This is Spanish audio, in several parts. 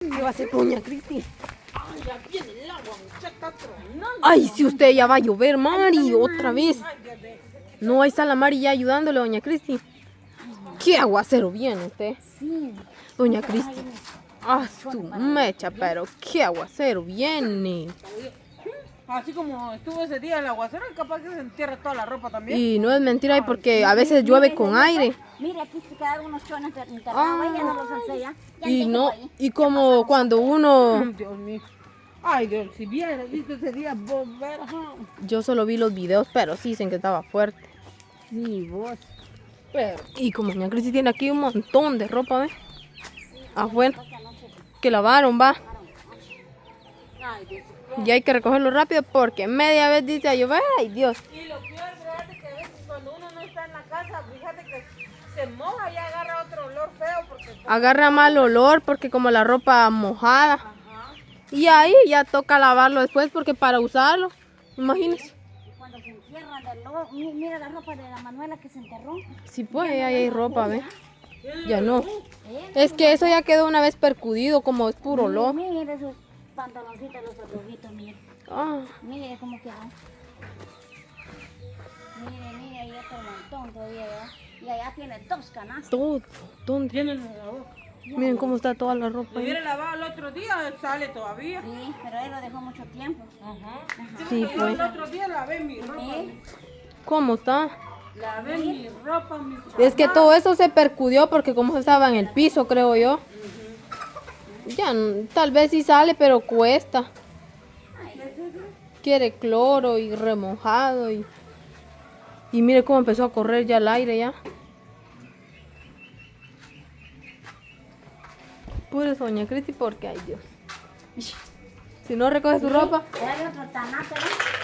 ¿Qué va a hacer doña Cristi? Ay, ya viene el agua, muchacha, está tronando. Ay, si usted ya va a llover, Mari, otra vez. No, ahí está la Mari ya ayudándole, doña Cristi. ¿Qué aguacero viene usted? Sí. Doña Cristi. Ah, su mecha, pero qué aguacero viene. Así como estuvo ese día el aguacero, capaz que se entierra toda la ropa también. Y no es mentira, porque a veces llueve con aire. Mira, aquí se quedaron unos chones enterrados, Ah. ya no los alcé ya. Y no, y como cuando uno... Dios mío. Ay, Dios, si viera, viste ese día, vos ver, ajá. Yo solo vi los videos, pero sí dicen que estaba fuerte. Sí, vos. Pero, Y como doña Cristi tiene aquí un montón de ropa, ¿ves? Afuera. Que lavaron, va. ay, Dios. Y hay que recogerlo rápido porque media vez dice a llover. Ay, Dios. Y lo peor, fíjate que a veces cuando uno no está en la casa, fíjate que se moja y agarra otro olor feo porque... Agarra mal olor porque como la ropa mojada. Ajá. Y ahí ya toca lavarlo después porque para usarlo, imagínense. Y cuando se entierran del lobo, mira la ropa de la Manuela que se enterró. Sí, pues ahí hay ropa, ¿ves? Ya no. Es que eso ya quedó una vez percudido, como es puro olor. Mira esos pantaloncitos, los tortuguitos, mira. Ah, Mire cómo quedó. Mire, ahí está un montón todavía, ¿verdad? Y allá tiene 2 canastas. todo. ¿Dónde? Tienen en la boca. Miren cómo está toda la ropa Lo ahí. hubiera lavado el otro día, sale todavía. Sí, pero él lo dejó mucho tiempo. Ajá. Sí, Yo pues. el otro día lavé mi ropa. Sí. ¿Cómo está? Lavé mi ropa, mi Es que todo eso se percudió porque como estaba en el piso, creo yo. Ya, tal vez sí sale, pero cuesta. Quiere cloro y remojado y mire cómo empezó a correr ya el aire ya. Pura doña Cristi porque ay Dios. Si no recoge su ropa, Ya hay otro tanato,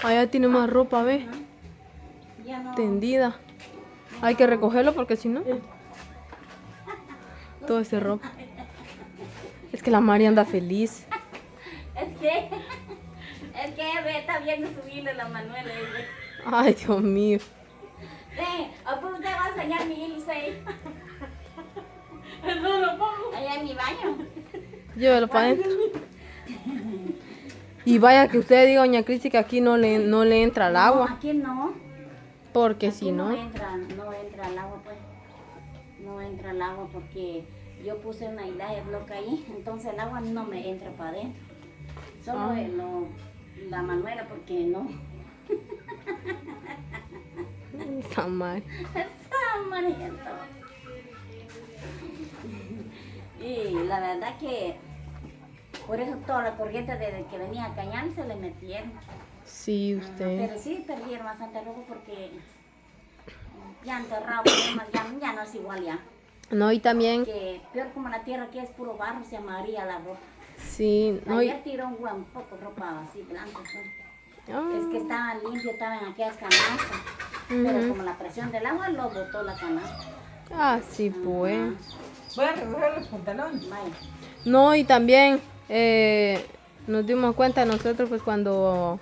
¿no? allá tiene más ropa, ve, Ya no. tendida. Hay que recogerlo porque si no, todo ese ropa. Es que la Mari anda feliz. Es que ve, está bien subirle la Manuela. Dice. Ay, Dios mío. Pues usted va a enseñar mi Ilse No lo pongo. allá en mi baño. Llévelo para adentro. Y vaya que usted diga, doña Cristi, que aquí no le entra el No, agua. aquí no. Porque Aquí si no, no entra el agua, pues. No entra el agua porque yo puse una hilera de bloque ahí, entonces el agua no me entra para adentro. Solo la Manuela porque no. esa Mari. Está amarillento. Y la verdad que por eso toda la corriente desde que venía a Cañal se le metieron. Sí, usted. Pero sí perdieron bastante ropa porque ya enterrado, ya no es igual ya. No, y también, Que peor como la tierra que es puro barro, se amaría la ropa. sí, no, y, Ayer tiró un buen poco ropa así blanca. Pues. ah, Es que estaba limpio, estaba en aquellas canastas. Pero como la presión del agua lo botó la canasta. sí, pues. Voy a recoger los pantalones. Vaya. No, y también nos dimos cuenta nosotros, pues cuando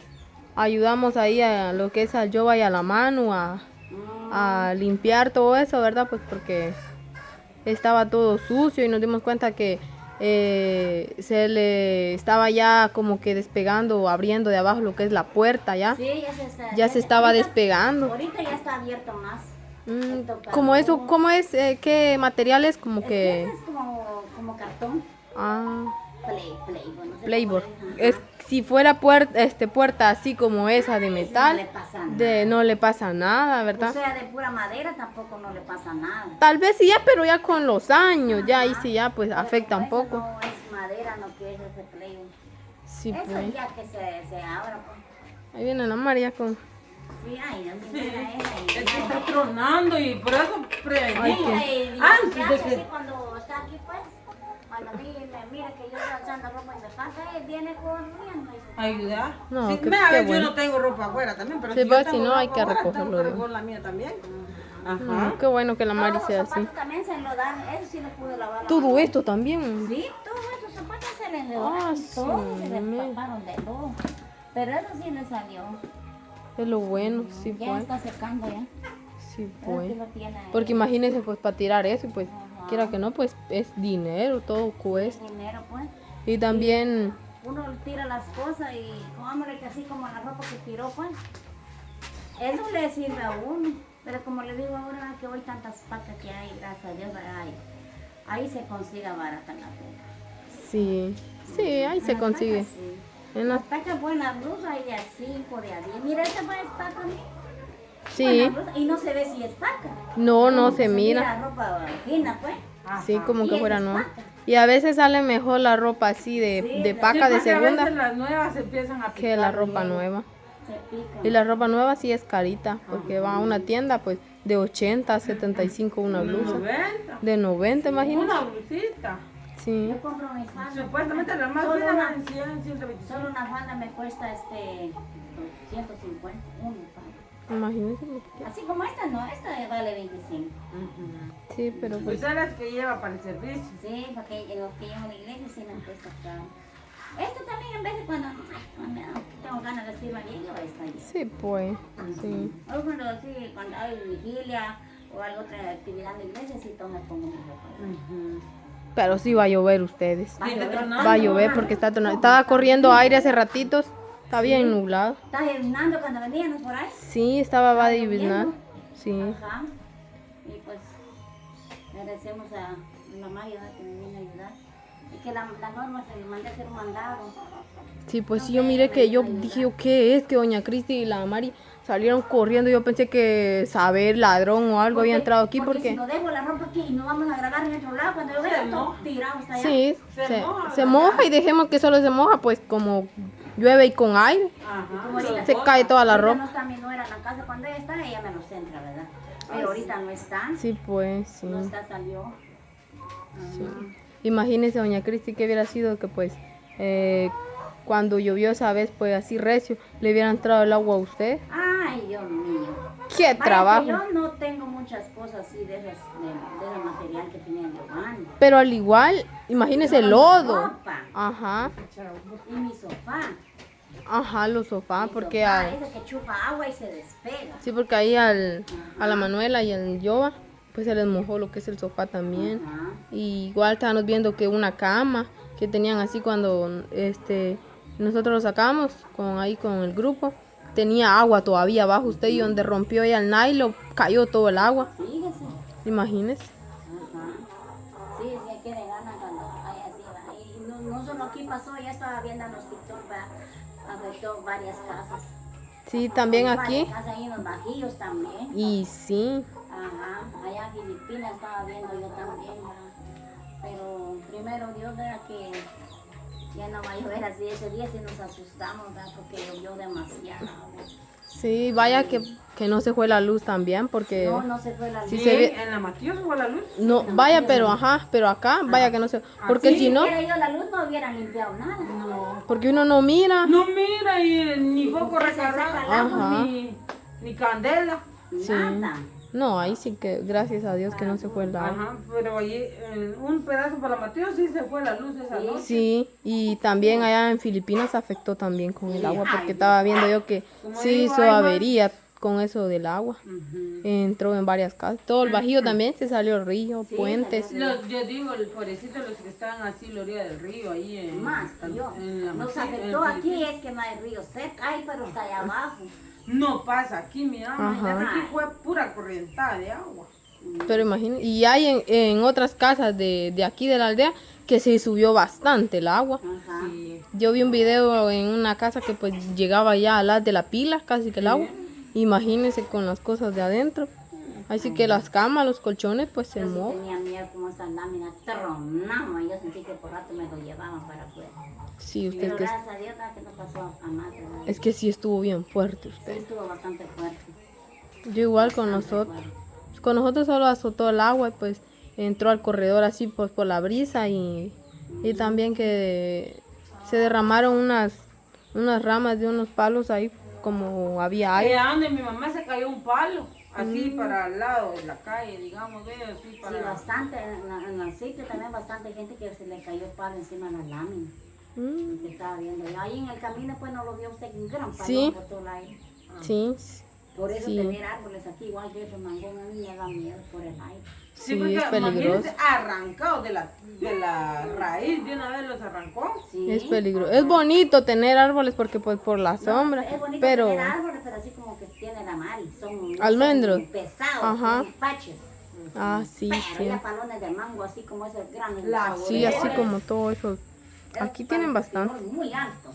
ayudamos ahí a lo que es al yoba y a la mano a limpiar todo eso, ¿verdad? Pues porque estaba todo sucio y nos dimos cuenta que se le estaba ya como que despegando o abriendo de abajo lo que es la puerta ya. Sí, Ya se estaba ahorita- despegando. Ahorita ya está abierto más. ¿Cómo eso? ¿Cómo es? ¿Qué material es? Como que... Es como cartón. Ah, Playboard. No sé playboard. cómo le dicen, Es, si fuera puerta así como esa de no metal, le pasa nada. no le pasa nada, O ¿verdad? sea, de pura madera tampoco no le pasa nada. Tal vez sí ya, pero ya con los años, ya ahí sí ya pues Pero afecta un como eso poco. No es madera, no que es ese playboard. Sí, Eso pues. ya que se abra, pues. Ahí viene la María con... Sí, ay, no, mira Es que esa. está tronando y por eso prevení. Antes Antes de que... así cuando está aquí, pues, cuando mira que yo estoy alzando ropa y me falta, él viene corriendo. Ayudar. No, Sí, qué- a ver, qué bueno. yo no tengo ropa afuera también, pero Sí, si yo pues, tengo si no, hay ropa que afuera, recogerlo, tengo que digo. recoger la mía también. Ajá. Qué bueno que la Mari Todos sea los así. zapatos también se enlodaron, eso sí lo pude lavar. Todo esto también. Sí, todos esos zapatos se le enlodaron, su todos se le me- taparon de todo. Pero eso sí le salió. Es lo bueno, sí, Ya pues. está secando ya. Sí, Eso pues. sí lo tiene ahí. Porque imagínense, pues, para tirar eso, y pues, Ajá. quiera que no, pues, es dinero, todo cuesta. Dinero, pues. Y también, Uno tira las cosas y hombre, que así como la ropa que tiró, pues, eso le sirve a uno. Pero como le digo ahora que hoy tantas pacas que hay, gracias a Dios, ahí se consigue barata la ropa. sí, sí, ahí se Las consigue. pacas, sí. En Las las- pacas buenas blusas hay de a 5, de a 10. Mira, esta va a estar también. Sí, Buena blusa, y no se ve si es paca. no se mira. Mira ropa fina, pues. Sí, como Y que esa fuera es nueva. paca. Y a veces sale mejor la ropa así Sí, de de- paca de porque a veces segunda las nuevas empiezan a que la picar ropa luego. nueva. Se pica. Y la ropa nueva sí es carita, porque va a una tienda pues de 80 a 75 una blusa. 90. De 90, imagínate. Una blusita. Sí. Yo compro mis faldas. Supuestamente la más Solo fina una- vale 100, 125. Solo una falda me cuesta 150, uno paga. Imagínese lo que- Así como esta no, esta vale 25. Sí, pero pues Pues son las que lleva para el servicio. Sí, porque los que llevo a la iglesia sí me cuesta caro. Esto también en vez de cuando tengo ganas de vestirme bien, yo esta ahí. sí, pues. Sí. O cuando sí, cuando hay vigilia o alguna otra actividad en la iglesia, sí me pongo mi ropa. Pero sí va a llover ustedes. Va a llover. Va a llover porque está tronando. Estaba corriendo aire hace ratitos. Está bien nublado. ¿Estás llenando cuando veníamos por ahí? Sí, va a Está adivinar. lloviendo. Sí. Ajá. Y pues agradecemos a mi mamá y a que me vino a ayudar. Y que la norma se le mandé a hacer un mandado. Sí, pues sí, yo miré que yo dije, ¿qué es? Que doña Cristi y la Mari salieron corriendo. Yo pensé que saber ladrón o algo había entrado aquí Si porque... no dejo la ropa aquí y no vamos a grabar en otro lado, cuando yo vea todo tirado hasta allá. Sí, Se se moja, moja y dejemos que solo se moja, pues como llueve y con aire, Ajá. Como ahorita- se cae toda la ahorita ropa. no está mi nuera en la casa, cuando ella está, ella me lo centra, ¿verdad? Pero ahorita no está. Sí, pues, sí. No está, salió. Sí. Imagínese, doña Cristi, que hubiera sido que pues cuando llovió esa vez, pues así recio, le hubiera entrado el agua a usted. Ay, Dios mío. ¡Qué Vaya que trabajo! yo no tengo muchas cosas así de ese material que tenía Giovanni. Pero al igual, imagínese el lodo. Ropa Ajá, y mi sofá. ajá, los sofás, Mi porque sofá, al- ese que chupa agua y se despega. sí, porque ahí a la Manuela y al Yoba, pues se les mojó lo que es el sofá también. Ajá. Y igual estábamos viendo que una cama que tenían así cuando nosotros lo sacamos con el grupo, tenía agua todavía abajo usted y donde rompió ella el nylon cayó todo el agua. Fíjese. Imagínese. Ajá. Sí, sí, hay que de ganas cuando hay así. ¿Va? Y no solo aquí pasó, ya estaba viendo en los TikTok, afectó varias casas. Sí, también Varias aquí. casas ahí en los bajillos también. Y sí, Ajá, allá en Filipinas estaba viendo yo también, ¿verdad? Pero primero Dios vea que ya no va a llover así. Ese día sí nos asustamos, ¿verdad? Porque llovió demasiado. sí, vaya que no se fue la luz también porque No se fue la luz. Sí, Sí, se ve- en la Matías fue la luz. no, vaya, pero ajá, pero acá, vaya que no se, porque Si si no, hubiera ido la luz no hubieran limpiado nada. No. porque uno no mira. No mira y ni foco porque se recargado, seca el agua. ni candela. Nada. No, ahí sí que gracias a Dios que no se fue el agua. Ajá, pero allí un pedazo para Mateo sí se fue la luz esa noche. Sí, y también allá en Filipinas afectó también con el agua, porque Ay, estaba viendo yo que Como sí digo, hizo hay más- avería con eso del agua. Ujú. Entró en varias casas. Todo el bajío también se salió río, Sí, puentes. Yo digo, el pobrecito, los que estaban así en la orilla del río, ahí en... Más que yo. en la Nos Mateo, afectó en aquí Filipinas. es que no hay río cerca. Ay, pero está allá abajo. No pasa aquí, mira, Ajá. aquí fue pura corrientada de agua. Pero imagínate, y hay en otras casas de aquí de la aldea que se subió bastante el agua. Ajá. Sí. Yo vi un video en una casa que pues llegaba ya a las de la pila, casi que el agua. Imagínense con las cosas de adentro. Así que las camas, los colchones, pues se Yo sí mojan. tenía miedo como estas láminas tronamos y yo sentí que por rato me lo llevaban para afuera. Sí, usted Pero que gracias a Dios nada que no pasó a más. ¿Verdad? es que sí estuvo bien fuerte Sí, usted. estuvo bastante fuerte. Yo igual con nosotros. Con nosotros solo azotó el agua y pues entró al corredor así pues por la brisa y también que se derramaron unas ramas de unos palos ahí como había aire. Donde mi mamá se cayó un palo, así para al lado de la calle, digamos, ve, así Sí, para... bastante, en el sitio también bastante gente que se le cayó palo encima de la lámina. Mm, Que estaba viendo. Y ahí en el camino pues no lo vio usted un gran palo Sí. por todo el aire. sí, Por eso Sí. tener árboles aquí, igual que ese mangón, a mí me da miedo por el aire. Sí, porque es peligroso. imagínense, arrancado de la raíz, de una vez los arrancó. Sí. Es peligroso. Es bonito tener árboles porque pues por la sombra, Es bonito pero tener árboles, pero así como que tiene la mar y son no Almendros. son pesados, Ajá. son paches. sí, Pero sí. ya palones de mango, así como esos grandes. Sí, así sabores. como todo eso. Aquí tienen bastante. Muy alto.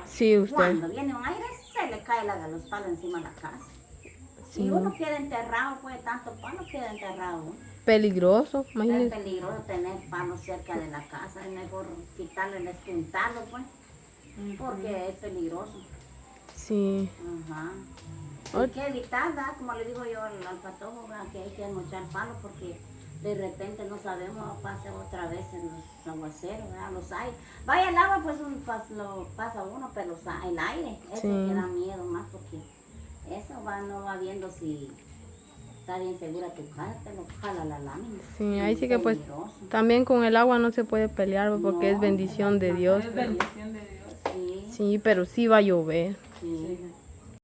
Sí, usted. Cuando viene un aire, se le cae los palos encima de la casa. Sí. Y uno queda enterrado, pues tanto palo queda enterrado. Peligroso, Es imagínese. peligroso tener palos cerca de la casa, es mejor quitarle, despuntarlo, pues, porque es peligroso. Sí. Ajá. Ay. Hay que evitar, ¿verdad? Como le digo yo al patojo, ¿verdad? Que hay que mochar palos porque de repente no sabemos, pasa otra vez en los aguaceros, ¿verdad? Los aires. Vaya el agua, pues lo pasa uno, pero el aire, eso Sí. que da miedo más porque eso no va viendo si está bien segura tu casa, te lo jala la lámina. Sí, ahí sí que pues Peligroso. también con el agua no se puede pelear pues, porque es No, bendición de Dios. Es bendición de Dios. Sí, Sí, pero sí va a llover. sí.